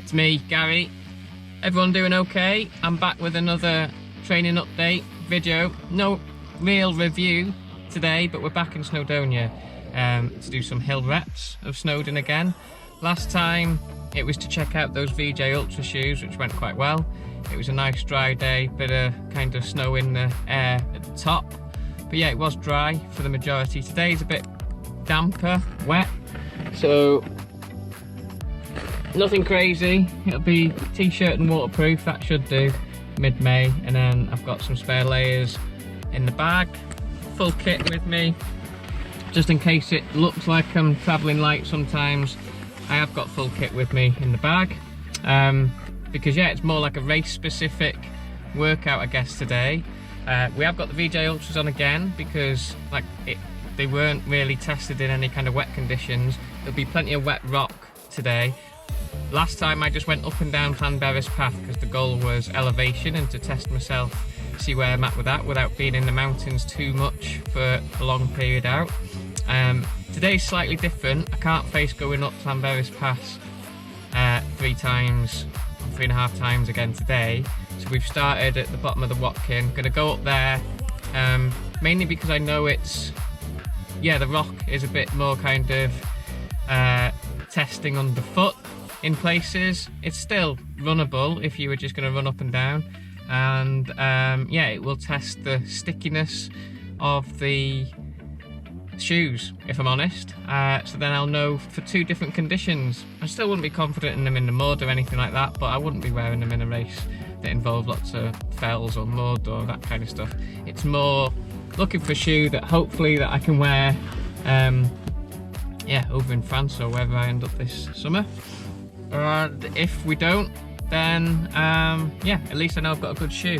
It's me, Gary. Everyone doing okay? I'm back with another training update video. No real review today, but we're back in Snowdonia to do some hill reps of Snowdon again. Last time it was to check out those VJ Ultra shoes, which went quite well. It was a nice dry day, bit of kind of snow in the air at the top. But yeah, it was dry for the majority. Today's a bit damper, wet, so nothing crazy. It'll be t-shirt and waterproof, that should do, mid-May. And then I've got some spare layers in the bag, full kit with me, just in case it looks like I'm travelling light sometimes. I have got full kit with me in the bag, because yeah, it's more like a race specific workout I guess today. We have got the VJ Ultras on again because they weren't really tested in any kind of wet conditions. There'll be plenty of wet rock today. Last time I just went up and down Llanberis path because the goal was elevation and to test myself, see where I'm at with that without being in the mountains too much for a long period out. Today's slightly different. I can't face going up Llanberis pass 3.5 times again today. So we've started at the bottom of the Watkin. Gonna go up there, mainly because I know it's, yeah, the rock is a bit more kind of testing underfoot in places. It's still runnable if you were just going to run up and down, and yeah, it will test the stickiness of the shoes, if I'm honest. So then I'll know for two different conditions. I still wouldn't be confident in them in the mud or anything like that, but I wouldn't be wearing them in a race that involved lots of fells or mud or that kind of stuff. It's more looking for a shoe that hopefully that I can wear yeah, over in France or wherever I end up this summer. And if we don't, then yeah, at least I know I've got a good shoe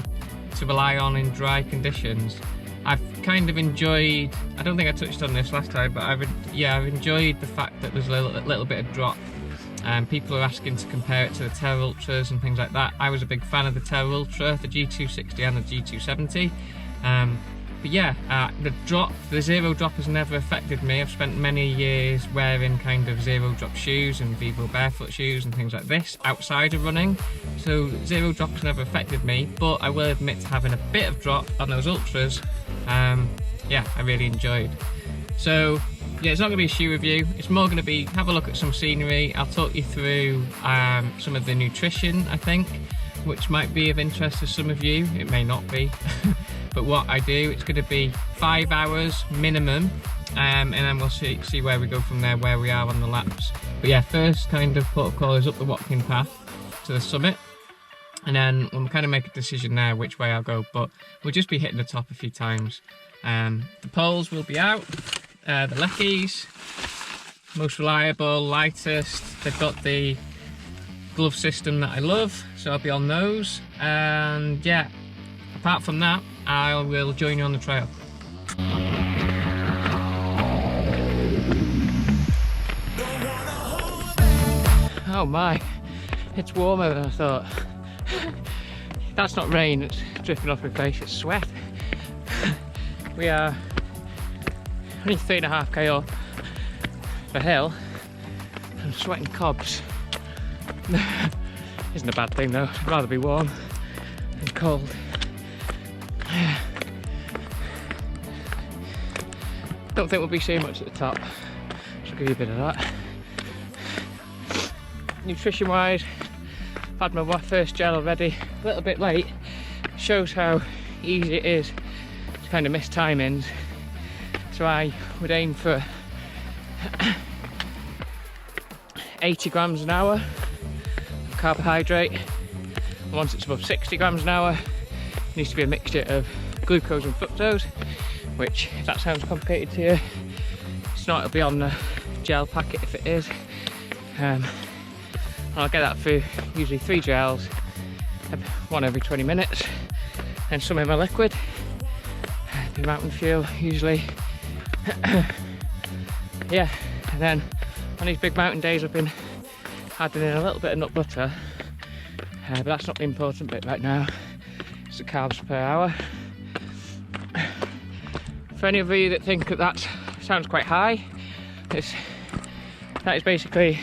to rely on in dry conditions. I've kind of enjoyed, I don't think I touched on this last time, but I've enjoyed the fact that there's a little bit of drop. People are asking to compare it to the Terra Ultras and things like that. I was a big fan of the Terra Ultra, the G260 and the G270. But yeah, the zero drop has never affected me. I've spent many years wearing kind of zero drop shoes and Vivo barefoot shoes and things like this outside of running. So zero drop has never affected me, but I will admit to having a bit of drop on those Ultras, yeah, I really enjoyed. So yeah, it's not going to be a shoe review. It's more going to be have a look at some scenery. I'll talk you through some of the nutrition, I think, which might be of interest to some of you. It may not be. But what I do, it's going to be 5 hours minimum, and then we'll see where we go from there, where we are on the laps. But yeah, first kind of protocol is up the Watkin path to the summit, and then we'll kind of make a decision there which way I'll go, but we'll just be hitting the top a few times. The poles will be out, the Leckies, most reliable, lightest. They've got the glove system that I love, so I'll be on those. And yeah, apart from that, I will join you on the trail. Oh my, it's warmer than I thought. That's not rain, it's dripping off my face, it's sweat. We are only 3.5k up the hill. I'm sweating cobs. Isn't a bad thing though, I'd rather be warm than cold. Don't think we'll be seeing much at the top, so I'll give you a bit of that. Nutrition wise, I've had my first gel already, a little bit late. Shows how easy it is to kind of miss timings. So I would aim for 80 grams an hour of carbohydrate. And once it's above 60 grams an hour, it needs to be a mixture of glucose and fructose, which, if that sounds complicated to you, it's not. It'll be on the gel packet if it is. And I'll get that through usually 3 gels, one every 20 minutes, and some in my liquid. The mountain fuel usually. Yeah, and then on these big mountain days I've been adding in a little bit of nut butter, but that's not the important bit right now. It's the carbs per hour. For any of you that think that sounds quite high, that is basically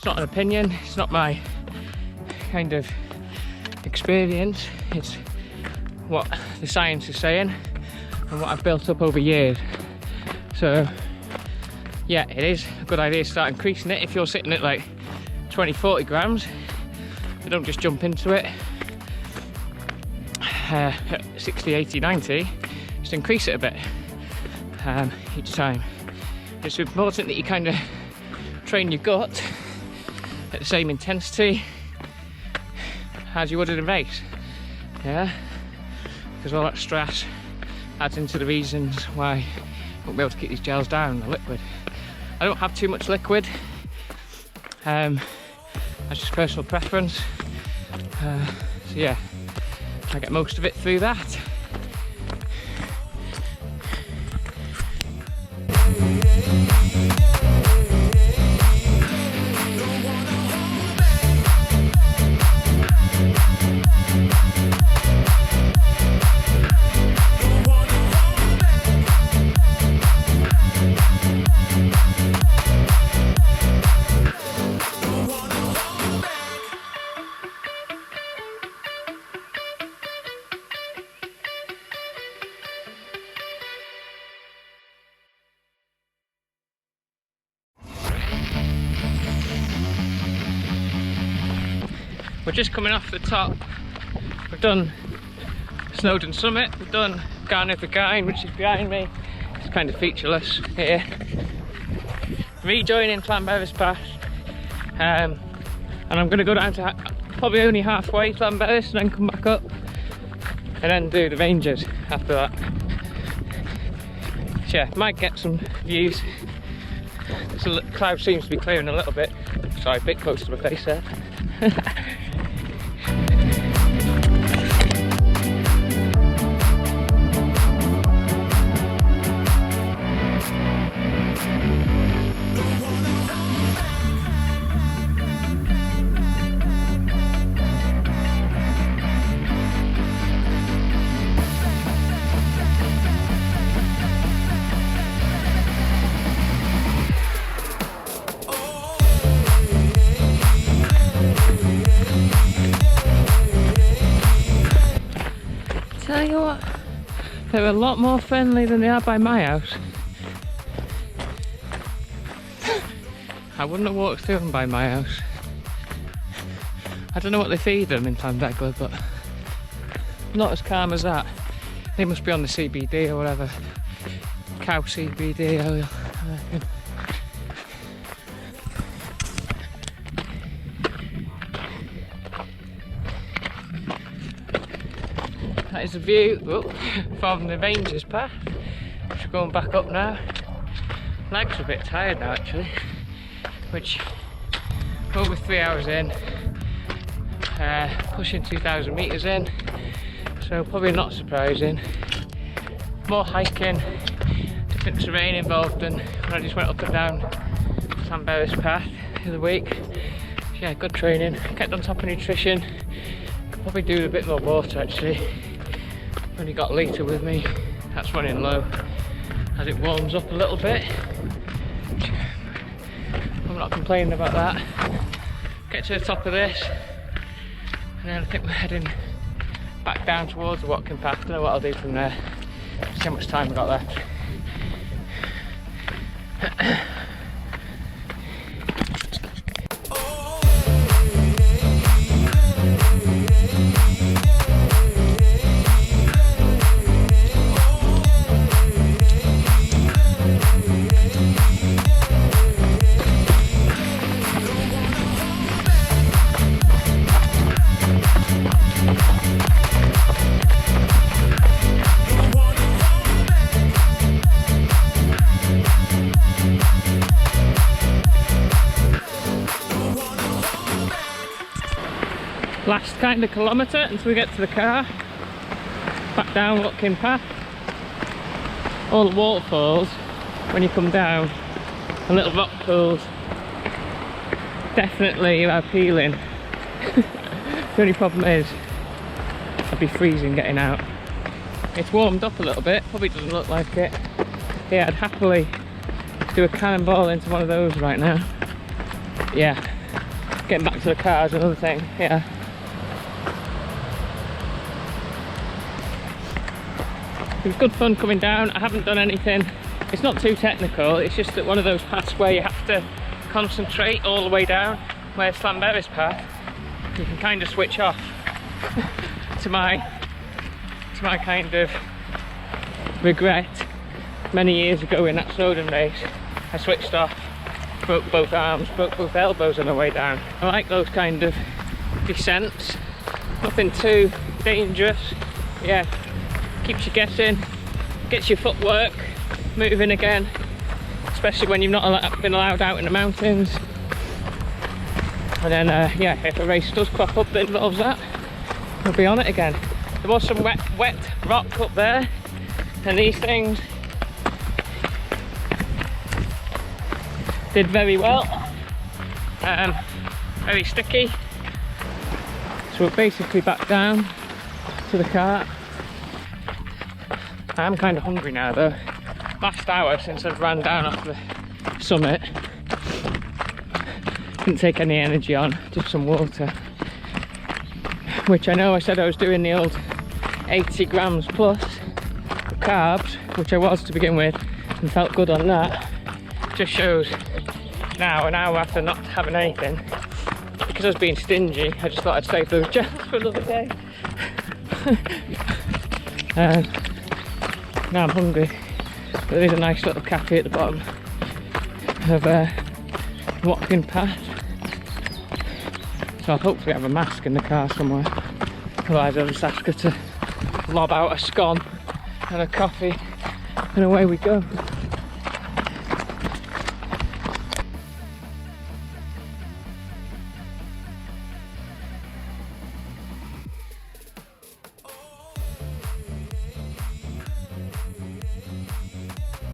It's not an opinion, it's not my kind of experience, it's what the science is saying and what I've built up over years. So yeah, it is a good idea to start increasing it. If you're sitting at like 20-40 grams, but don't just jump into it. 60, 80, 90, just increase it a bit each time. It's important that you kind of train your gut at the same intensity as you would in a race, yeah, because all that stress adds into the reasons why you won't be able to keep these gels down, the liquid. I don't have too much liquid, that's just personal preference, so yeah, I get most of it through that. We're just coming off the top. We've done Snowdon Summit, we've done Wyddfa, which is behind me. It's kind of featureless here. Rejoining Llanberis Pass, and I'm going to go down to probably only halfway Llanberis and then come back up and then do the ranges after that. So yeah, might get some views. The cloud seems to be clearing a little bit. Sorry, a bit close to my face there. Tell you what, they're a lot more friendly than they are by my house. I wouldn't have walked through them by my house. I don't know what they feed them in Llanbedr, but not as calm as that. They must be on the CBD or whatever. Cow CBD oil, I reckon. That is a view from the Rangers path. We're going back up now. Legs are a bit tired now actually, which over 3 hours in, pushing 2,000 metres in, so probably not surprising. More hiking, different terrain involved than when I just went up and down Llanberis path the other week. So yeah, good training, kept on top of nutrition. Could probably do a bit more water actually. Only got a litre with me, that's running low as it warms up a little bit. I'm not complaining about that. Get to the top of this and then I think we're heading back down towards the Watkin path. Don't know what I'll do from there. See how much time we've got left. Last kind of kilometre until we get to the car. Back down Watkin path. All the waterfalls when you come down, and little rock pools, definitely appealing. The only problem is I'd be freezing getting out. It's warmed up a little bit, probably doesn't look like it. Yeah, I'd happily do a cannonball into one of those right now. Yeah, getting back to the car is another thing, yeah. It was good fun coming down. I haven't done anything, it's not too technical, it's just that one of those paths where you have to concentrate all the way down, where Llanberis path, you can kind of switch off. to my kind of regret, many years ago in that Snowdon race, I switched off, broke both arms, broke both elbows on the way down. I like those kind of descents, nothing too dangerous, yeah, keeps you guessing, gets your footwork moving again, especially when you've not been allowed out in the mountains. And then yeah, if a race does crop up that involves that, we'll be on it again. There was some wet rock up there, and these things did very well, very sticky. So we're basically back down to the cart. I am kind of hungry now though. Last hour since I've ran down off the summit, didn't take any energy on, just some water, which I know I said I was doing the old 80 grams plus of carbs, which I was to begin with, and felt good on that. Just shows now, an hour after not having anything, because I was being stingy, I just thought I'd save those gels for another day. Now I'm hungry, but there is a nice little cafe at the bottom of Watkin Path, so I'll hopefully have a mask in the car somewhere, otherwise I'll just have to lob out a scone and a coffee and away we go.